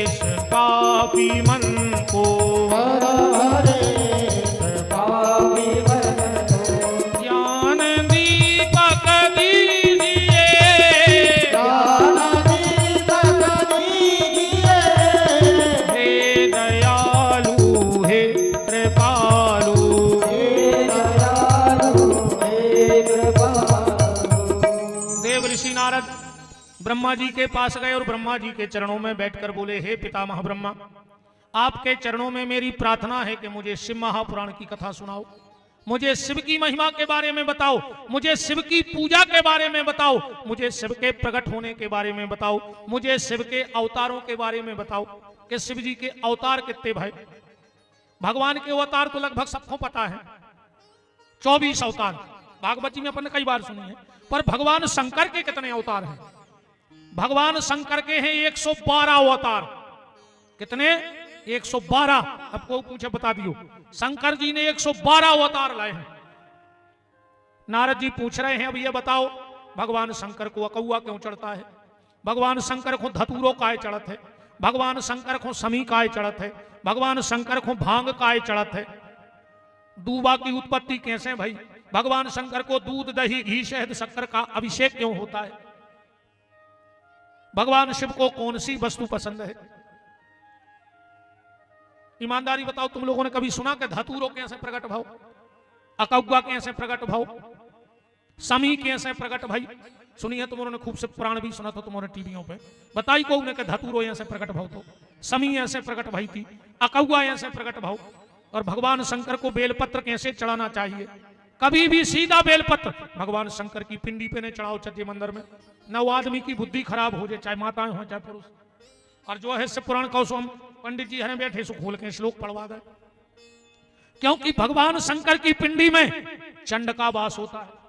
इस पापी मन को, मद भरे पापी मन को, ज्ञान दीपक दीजिए, ज्ञान दीपक दीजिए, हे दयालु हे कृपालु। हे दयालु हे कृपालु, देव ऋषि नारद ब्रह्मा जी के पास गए और ब्रह्मा जी के चरणों में बैठकर बोले, हे पितामह ब्रह्मा, आपके चरणों में मेरी प्रार्थना है कि मुझे शिव महापुराण की कथा सुनाओ, मुझे शिव की महिमा के बारे में बताओ, मुझे शिव की पूजा के बारे में बताओ, मुझे शिव के प्रकट होने के बारे में बताओ, मुझे शिव के अवतारों के बारे में बताओ कि शिव जी के अवतार कितने भाई। भगवान के अवतार तो लगभग सबको पता है, 24 अवतार भागवत जी में अपन ने कई बार सुनी है, पर भगवान शंकर के कितने अवतार हैं? भगवान शंकर के हैं 112 अवतार। कितने? 112। आपको पूछे बता दियो, शंकर जी ने 112 अवतार लाए हैं। नारद जी पूछ रहे हैं अब ये बताओ भगवान शंकर को अकौआ क्यों चढ़ता है, भगवान शंकर को धतूरो काय चढ़त है, भगवान शंकर को समी काय चढ़त है, भगवान शंकर को भांग काय चढ़त है। दूबा की उत्पत्ति कैसे भाई, भगवान शंकर को दूध दही घी शहद शक्कर का अभिषेक क्यों होता है, भगवान शिव को कौन सी वस्तु पसंद है। ईमानदारी बताओ, तुम लोगों ने कभी सुना कि धतूरो कैसे प्रकट भाव, अकौआ कैसे प्रकट भाव, समी कैसे प्रकट भाई सुनिए। तुमने खूब से पुराण भी सुना था तुम्हारे टीवियों पे, बताई को उन्हें धतूरो ऐसे प्रकट भाव, तो समी ऐसे प्रकट भाई थी, अकौआ ऐसे प्रकट भाव। और भगवान शंकर को बेलपत्र कैसे चढ़ाना चाहिए, कभी भी सीधा बेलपत्र भगवान शंकर की पिंडी पे नहीं चढ़ाओ सच्चे मंदिर में, न वो आदमी की बुद्धि खराब हो जाए, चाहे माताएं हो चाहे पुरुष। और जो है से पुराण कहो हम पंडित जी हमें बैठे सो खोल के श्लोक पढ़वा दे, क्योंकि भगवान शंकर की पिंडी में चंड का वास होता है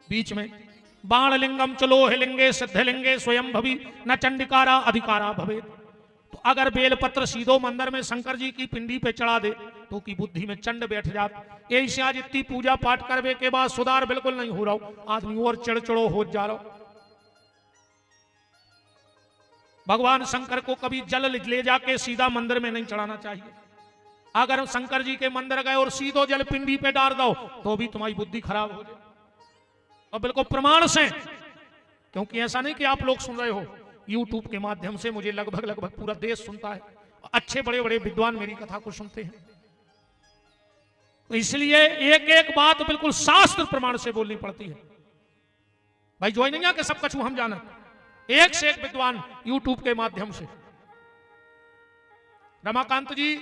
बीच में। बाण लिंगम चलो लिंगे सिद्धलिंगे स्वयं भवी न चंडिकारा अधिकारा भवे। तो अगर बेलपत्र सीधो मंदिर में शंकर जी की पिंडी पे चढ़ा दे तो की बुद्धि में चंड बैठ जात। ऐसी आज इतनी पूजा पाठ करने के बाद सुधार बिल्कुल नहीं हो रहा, आदमी और चिड़चिड़ो हो जा रहा। भगवान शंकर को कभी जल ले जाके सीधा मंदिर में नहीं चढ़ाना चाहिए। अगर शंकर जी के मंदिर गए और सीधो जल पिंडी पे डाल दो तो भी तुम्हारी बुद्धि खराब हो जाए, और बिल्कुल प्रमाण से। क्योंकि ऐसा नहीं कि आप लोग सुन रहे हो, यूट्यूब के माध्यम से मुझे लगभग पूरा देश सुनता है, अच्छे बड़े बड़े विद्वान मेरी कथा को सुनते हैं। तो इसलिए एक एक बात बिल्कुल शास्त्र प्रमाण से बोलनी पड़ती है भाई। जो नहीं है कि सब कछु हम जाना, एक से एक विद्वान यूट्यूब के माध्यम से। रमाकांत जी,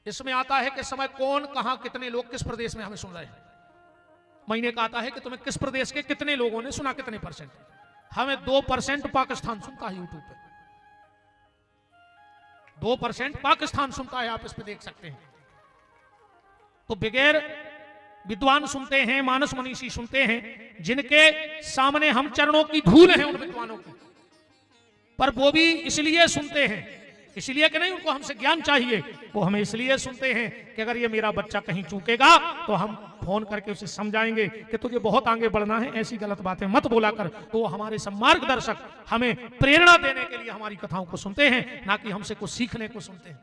इसमें आता है कि समय कौन कहां कितने लोग किस प्रदेश में हमें सुन रहे हैं। महीने का आता है कि तुम्हें किस प्रदेश के कितने लोगों ने सुना, कितने परसेंट। हमें 2% पाकिस्तान सुनता है यूट्यूब पे, 2% पाकिस्तान सुनता है, आप इस पे देख सकते हैं। तो बगैर विद्वान सुनते हैं, मानस मनीषी सुनते हैं, जिनके सामने हम चरणों की धूल हैं उन विद्वानों की, पर वो भी इसलिए सुनते हैं, इसलिए कि नहीं उनको हमसे ज्ञान चाहिए, वो हमें इसलिए सुनते हैं कि अगर ये मेरा बच्चा कहीं चूकेगा तो हम फोन करके उसे समझाएंगे कि तुझे बहुत आगे बढ़ना है, ऐसी गलत बातें मत बोला कर। तो वो हमारे सब मार्गदर्शक हमें प्रेरणा देने के लिए हमारी कथाओं को सुनते हैं, ना कि हमसे कुछ सीखने को सुनते हैं।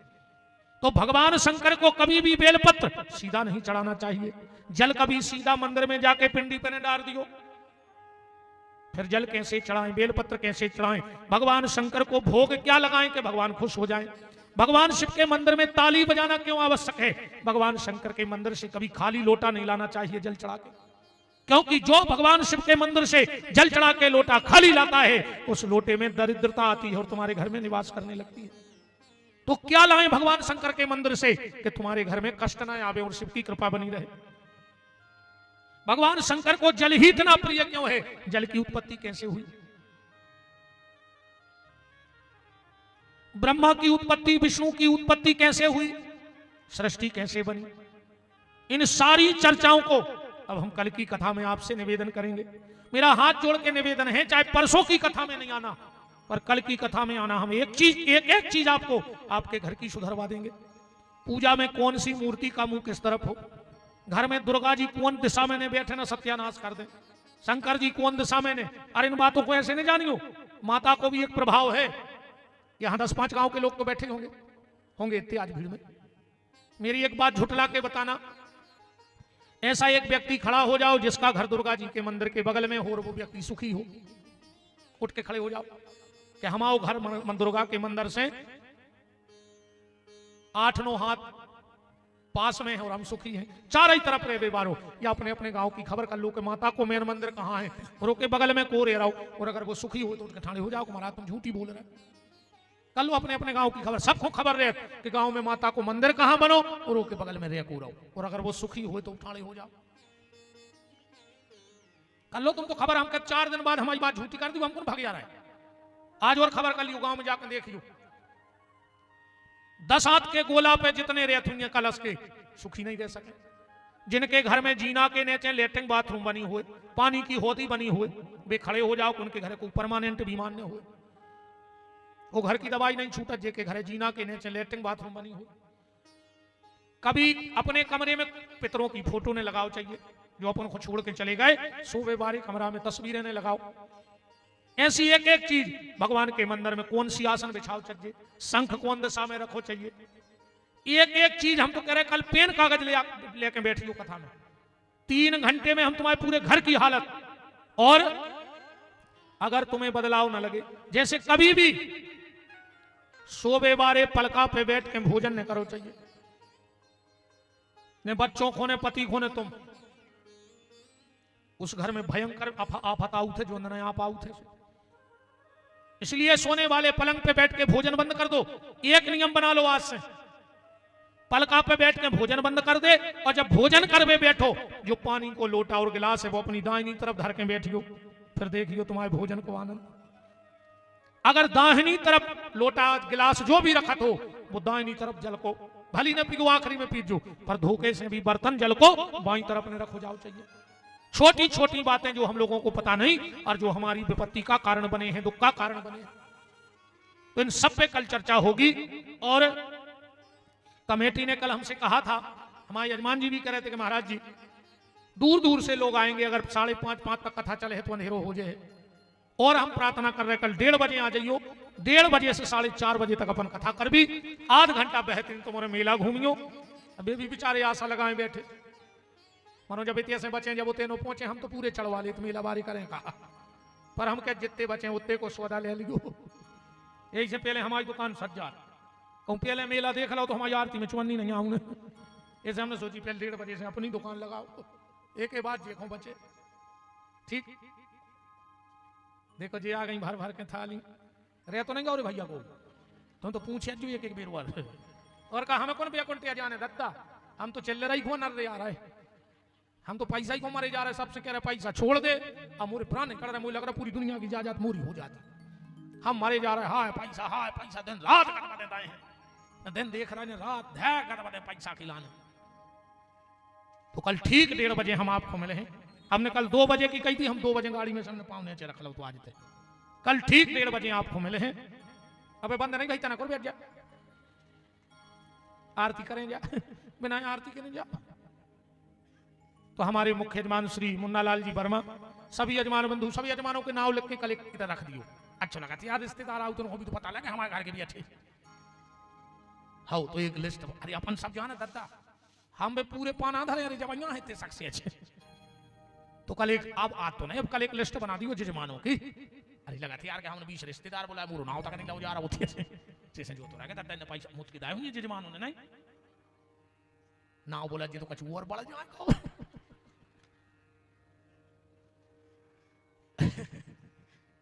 तो भगवान शंकर को कभी भी बेलपत्र सीधा नहीं चढ़ाना चाहिए। जल कभी सीधा मंदिर में जाके पिंडी पे न डाल दियो। फिर जल कैसे चढ़ाएं, बेलपत्र कैसे चढ़ाएं, भगवान शंकर को भोग क्या लगाएं कि भगवान खुश हो जाएं। भगवान शिव के मंदिर में ताली बजाना क्यों आवश्यक है, भगवान शंकर के मंदिर से कभी खाली लोटा नहीं लाना चाहिए जल चढ़ा के, क्योंकि जो भगवान शिव के मंदिर से जल चढ़ा के लोटा खाली लाता है उस लोटे में दरिद्रता आती है और तुम्हारे घर में निवास करने लगती है। तो क्या लाएं भगवान शंकर के मंदिर से कि तुम्हारे घर में कष्ट न आवे और शिव की कृपा बनी रहे। भगवान शंकर को जल ही इतना प्रिय क्यों है, जल की उत्पत्ति कैसे हुई, ब्रह्मा की उत्पत्ति, विष्णु की उत्पत्ति कैसे हुई, सृष्टि कैसे बनी, इन सारी चर्चाओं को अब हम कल की कथा में आपसे निवेदन करेंगे। मेरा हाथ जोड़ के निवेदन है, चाहे परसों की कथा में नहीं आना पर कल की कथा में आना। हम एक चीज आपको आपके घर की सुधरवा देंगे। पूजा में कौन सी मूर्ति का मुंह किस तरफ हो, घर में दुर्गा जी कौन दिशा में ने बैठे ना सत्यानाश कर दे, शंकर जी कौन दिशा में ने, अरे इन बातों को ऐसे नहीं जानियो। माता को भी एक प्रभाव है। यहां 10-5 गांव के लोग तो बैठे होंगे इतने आज भीड़ में। मेरी एक बात झुटला के बताना, ऐसा एक व्यक्ति खड़ा हो जाओ जिसका घर दुर्गा जी के मंदिर के बगल में हो और वो व्यक्ति सुखी हो, उठ के खड़े हो जाओ कि हमारे घर दुर्गा के मंदिर से 8-9 हाथ पास में है और हम सुखी हैं। चारों ही तरफ रहे बेबारो, या अपने अपने गांव की खबर कर लो कि माता को मेन मंदिर कहाँ है और के बगल में को रह रहा हो, और अगर वो सुखी हो तो उनके ठाणे हो जाओ कि महाराज तुम झूठी बोल रहे। कर लो अपने अपने गांव की खबर, सबको खबर रहे कि गांव में माता को मंदिर कहाँ बनो और के बगल में रह को रहो, और अगर वो सुखी हो तो ठाणे हो जाओ। कर लो तुम तो खबर, हम 4 दिन बाद हमारी बात झूठी कर दी, हमको भाग जा रहा है। आज और खबर कर लियो, गांव में जाकर देख लियो 10 हाथ के गोला पे जितने रेत हुई कलश के सुखी नहीं रह सके। जिनके घर में जीना के नीचे लेटरिन बाथरूम बनी हुए, पानी की होदी बनी हुए, वे खड़े हो जाओ उनके घर को परमानेंट बीमार न हुए। वो घर की दवाई नहीं छूटत जे के घर जीना के नीचे लेटरिन बाथरूम बनी हुई। कभी अपने कमरे में पितरों की फोटो ने लगाओ चाहिए, जो अपन को छोड़ के चले गए, सोवे बारे कमरा में तस्वीरें ने लगाओ। ऐसी एक एक चीज भगवान के मंदिर में, कौन सी आसन बिछाओ चाहिए, शंख कौन दिशा में रखो चाहिए, एक एक चीज हम तो कह रहे कल पेन कागज लेके बैठियो कथा में। 3 घंटे में हम तुम्हारे पूरे घर की हालत, और अगर तुम्हें बदलाव न लगे, जैसे कभी भी सोबे बारे पलका पे बैठ के भोजन न करो चाहिए, ने बच्चों को ने पति को ने तुम, उस घर में भयंकर आफत आऊ थे जो न आप आऊ थे। इसलिए सोने वाले पलंग पे बैठ के भोजन बंद कर दो। एक नियम बना लो आज से, पलका पे बैठ के भोजन बंद कर दे, और जब भोजन करवे बैठो, जो पानी को लोटा और गिलास है वो अपनी दाहिनी तरफ धर के बैठियो, फिर देखियो तुम्हारे भोजन को आनंद। अगर दाहिनी तरफ लोटा गिलास जो भी रखा हो, वो दाहिनी तरफ जल को भली न पियो, आखिरी में पीजो, पर धोखे से भी बर्तन जल को बाईं तरफ ने रखो जाओ चाहिए। छोटी छोटी बातें जो हम लोगों को पता नहीं, और जो हमारी विपत्ति का कारण बने हैं, दुख का कारण बने हैं, तो इन सब पे कल चर्चा होगी। और कमेटी ने कल हमसे कहा था, हमारे यजमान जी भी कह रहे थे कि महाराज जी दूर दूर से लोग आएंगे, अगर 5:30 तक कथा चले तो अंधेरो हो जाए, और हम प्रार्थना कर रहे हैं कल 1:30 बजे आ जाइयो, 1:30 बजे से 4:30 बजे तक अपन कथा कर भी, आध घंटा बेहतरीन तुम्हारे मेला घूमियो। अभी भी बेचारे आशा लगाए बैठे, मानो जब इतने से बचे, जब वो तेनों पहुंचे हम तो पूरे चढ़वा ले, तो मेला बारी करें कहा, पर हम क्या जितने बचे उतने को सौदा ले लियो। यही से पहले हमारी दुकान सज्जा, कहूँ पहले मेला देख लो तो हमारी आरती में चुन्नी नहीं आऊंगे, ऐसे हमने सोची पहले 1:30 बजे से अपनी दुकान लगाओ, एक के बाद देखो बचे। ठीक देखो जी आ गई भर भर के थाली, रह तो नहीं गौ रे भैया को, तुम तो पूछे जो एक बेर बार, और कहा हमें कौन बेकुंटिया जाने दत्ता, हम तो चल रही को नर रे आ रहा है, हम तो पैसा ही को मारे जा रहे, सबसे कह रहे पैसा छोड़ दे, अब मोरे प्राण निकल रहे, मुझे लग रहा पूरी दुनिया की जायदाद मोरी हो जाती, हम मारे जा रहे हाय पैसा दिन रात कटवा देता है, दिन देख रहे हैं रात धैर्य कटवा दे पैसा खिलाने। तो कल ठीक 1:30 बजे हम आपको मिले हैं, हमने कल 2 बजे की कही थी, हम 2 बजे गाड़ी में हमने पाँव नीचे रख लो तो आज थे, कल ठीक 1:30 बजे आपको मिले हैं। अबे बंद नहीं भाई तना कर बैठ जा, आरती करें जा, बिना आरती करें जा। तो हमारे मुख्य यजमान श्री मुन्ना लाल जी वर्मा, सभी यजमान बंधु, सभी यजमानों के नाम लिख के कल एक रख दियो, अच्छा लगा यार, रिश्तेदार आओ तो भी तो पता लगे हमारे घर के भी अच्छे हाँ, तो एक लिस्ट, अरे अपन सब जाना दद्दा, हम भी पूरे पाना धरे, अरे जब यहाँ है सबसे अच्छे, तो कल एक अब आज तो नहीं, अब कल एक लिस्ट बना दियो यजमानों की। अरे लगा यार कि हमने 20 रिश्तेदार बोला, मुरो नाव तक नहीं जा रहा होती जैसे जो तो रहे दद्दा ने पैसा मुझ के दाए होंगे यजमानों ने, नहीं नाव बोला जी तो कुछ और बढ़ जाएगा।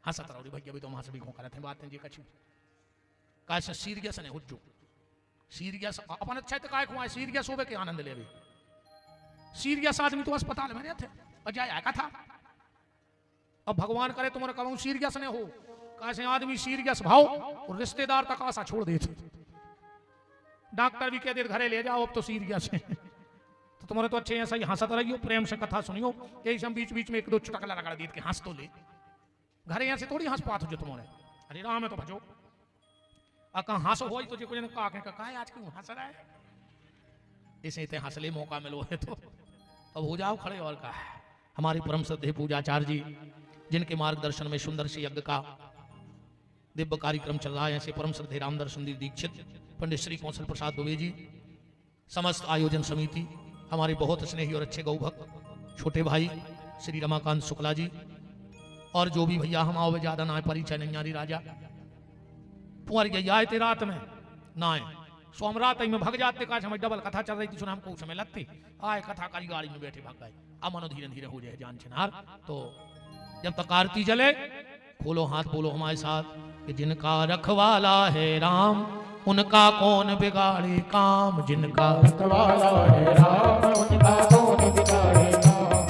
हंसत रहो भैया, भी तो वहां से भी करे थे बातें जी कछु कैसे सीरियस ने हुज्जो सीरियस अपन अच्छा तो काय खुआ सीरियस होवे के आनंद लेवे, सीरियस आदमी तो अस्पताल में रहते बजाय आया था। अब भगवान करे तुम्हारा कहूं सीरियस ने हो, कैसे आदमी सीरियस भाव और रिश्तेदार तक आशा छोड़ देते, डॉक्टर भी कह दे घरे ले जाओ अब तो सीरियस है। तो तुम्हारे तो अच्छे ऐसा ही हंसत रहियो, प्रेम से कथा सुनियो, यही सब बीच बीच में 1-2 चुटकला लगा दी के हंस तो ले, घरे ऐसे थोड़ी हंस पात हो जो तुम्हारे, अरे राम है तो भजो कहा हंस हो तो जो कुछ कहा आज क्यों हंस रहा है, इसे इतने हंस ले मौका मिलो है तो अब हो जाओ खड़े। और कहा हमारे परम श्रद्धेय पूजाचार्य जी, जिनके मार्गदर्शन में सुंदर से यज्ञ का दिव्य कार्यक्रम चल रहा है, ऐसे परम श्रद्धेय रामदर्शन दीक्षित पंडित श्री कौशल प्रसाद दुबे जी, समस्त आयोजन समिति, हमारे बहुत स्नेही और अच्छे गौभक्त छोटे भाई श्री रमाकांत शुक्ला जी, और जो भी भैया हम आओ ज्यादा ना परिचय नहीं यारी राजा पुअर गया थे रात में ना सोमरात में भग जाते का समय डबल कथा चल रही थी, सुना हमको उस समय लगती आए कथा कारी गाड़ी में बैठे भाग गए, अब मनो धीरे धीरे हो जाए जान छिनार। तो जब तक आरती जले खोलो हाथ बोलो हमारे साथ कि जिनका रखवाला है राम उनका कौन बिगाड़े काम, जिनका रखवाला है राम उनका कौन बिगाड़े काम,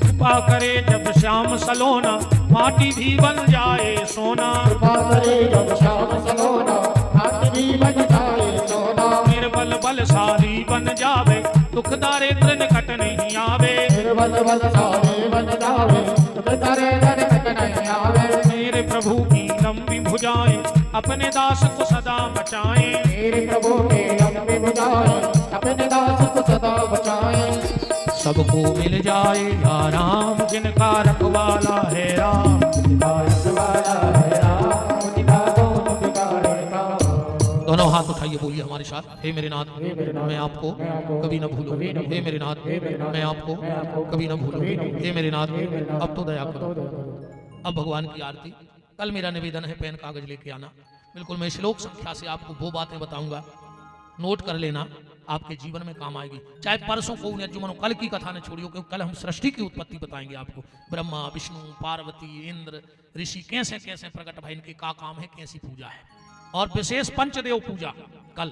कृपा करे जब श्याम सलोना माटी भी बन जाए सोना, कृपा करे जब श्याम सलोना माटी भी बन जाए सोना, निर्बल बलशाली बन जावे दुख दारिद्र निकट नहीं आवे, निर्बल बलशाली बन जावे दुख दारिद्र निकट नहीं आवे, मेरे प्रभु की लंबी भुजाएं अपने दास को सदा बचाएं, मेरे प्रभु के लंबी भुजाएं अपने दास को सदा बचाएं, सबको मिल जाए या राम, जिनका रखवाला है राम, जिनका रखवाला है राम, उनका कौन बिगाड़ेगा। दोनों हाथ उठाइए, बोलिए हमारे साथ, हे मेरे नाथ मैं आपको कभी न भूलूं, हे मेरे नाथ मैं आपको कभी न भूलूं, हे मेरे नाथ अब तो दया करो। अब भगवान की आरती। कल मेरा निवेदन है पेन कागज लेके आना, बिल्कुल मैं श्लोक संख्या से आपको वो बातें बताऊंगा, नोट कर लेना, आपके जीवन में काम आएगी। चाहे परसों को जुमनो कल की कथा ने छोड़ियो, क्योंकि कल हम सृष्टि की उत्पत्ति बताएंगे आपको। ब्रह्मा विष्णु पार्वती इंद्र ऋषि कैसे कैसे प्रकट भाई, इनके का काम है, कैसी पूजा है, और विशेष पंचदेव पूजा कल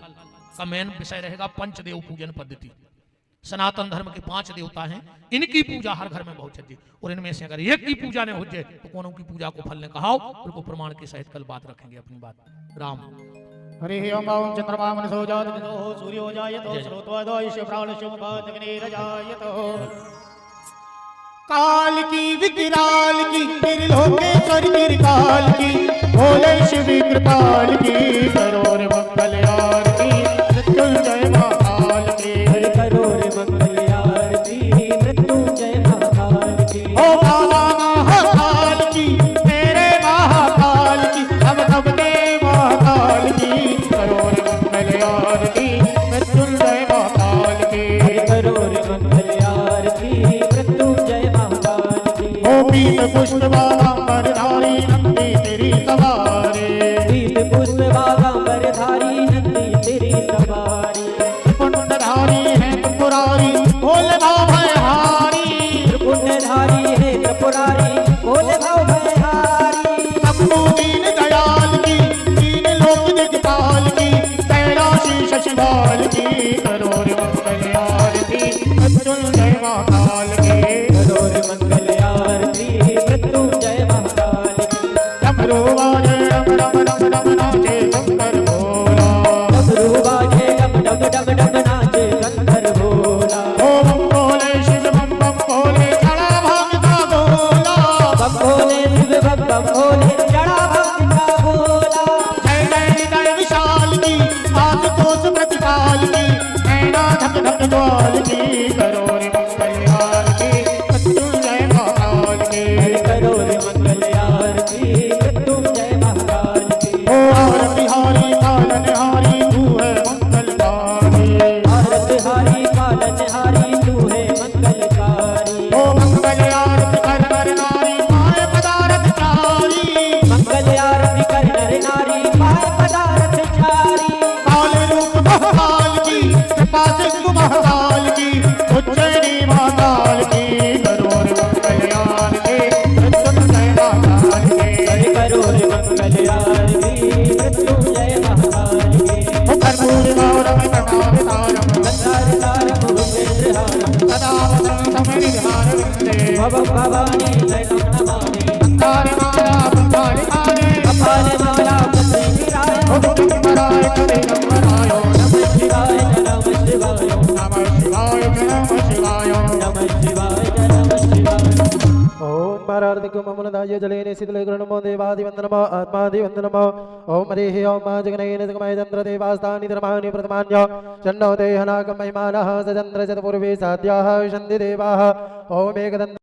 का मेन विषय रहेगा। पंचदेव पूजन पद्धति, सनातन धर्म के 5 देवता हैं, इनकी पूजा हर घर में बहुत चलती है, और इनमें से अगर एक की पूजा ने हो जाए तो कौनों की पूजा को फल ने कहा, उनको प्रमाण के सहित कल बात रखेंगे अपनी बात। राम हरि ओम ओम चंद्रमा मनसो जातो सूर्यो जायतो श्रोतो ईश प्राणशो भातग्निरजायतो। काल की विकराल की त्रिलोकेश्वर त्रिकाल की, भोले शिव कृपाल की, करो रे मंगल आरती मृत्युंजय महाकाल की, करो रे मंगल आरती मृत्युंजय महाकाल की। ओ बाबा महाकाल की, मेरे महाकाल की, हम सबके महाकाल की, करो रे मंगल आरती मृत्युंजय महाकाल की, करो रे मंगल आरती मृत्युंजय महाकाल की। ओ पीत पुष्प बागांबरधारी नंदी तेरी सवारी, पीत पुष्प बागांबरधारी नंदी तेरी सवारी, त्रिपुंडधारी है त्रिपुरारी भोले भाव भयहारी, त्रिपुंडधारी है त्रिपुरारी भोले भाव भयहारी। सबको दीन दयाल की, दीन लोक दिगपाल की, कैलाशी शशिपाल की, करो रे मंगल आरती मृत्युंजय महाकाल की, करो रे मंगल आरती मृत्युंजय महाकाल की। डमरू बाजे डम डम डम डम नाचे शंकर भोला, डमरू बाजे डम डम डम डम नाचे शंकर भोला। ओम भोले शिव बम बम भोले चढ़ा भांग का गोला, बम भोले शिव बम बम भोले चढ़ा भांग का गोला। जय जय हृदय विशाल की, आस तोष प्रतिपाल की, नैना धक धक ज्वाल की, करो रे मंगल आरती मृत्युंजय महाकाल की, करो रे मंगल आरती मृत्युंजय महाकाल की। ओ आरती हारी पालन हारी तू है मंगलकारी, आरती हारी पालन हारी तू है मंगलकारी। ओ मंगल आरती कर नर नारी पाए पदारथ चारी, मंगल आरती कर नर नारी पाए पदारथ चारी। काल रूप महाकाल की, कृपा सिंधु महाकाल की, उज्जैनी महाकाल की, करो रे मंगल आरती मृत्युंजय महाकाल की, करो रे मंगल आरती मृत्युंजय महाकाल की। कर्पूर गौरम करुणावतारम गंगाधरम भुजगेन्द्रहारम सदा वदन्तं हरिहरं वन्दे भवं भवानी शरणं नमामि। अकाले माला बंधारे काले, अकाले माला बंधारे ओम पराय करे नमः नमः शिवाय नमः शिवाय नमः शिवाय नमः शिवाय नमः शिवाय नमः शिवाय। ओम पारार्थिकममुनदाय जलेन शीतलग्रणमो देवादिवन्दनमो आत्मादिवन्दनमो। ओम हरिः ओम जगनयन जगमय चन्द्र देवास्तानि धर्माणि प्रथमान्य षण्णो देहनाकं महिमानः सचन्द्र चतुर्वे साध्याः विशन्ति देवाः। ओम एकदन्त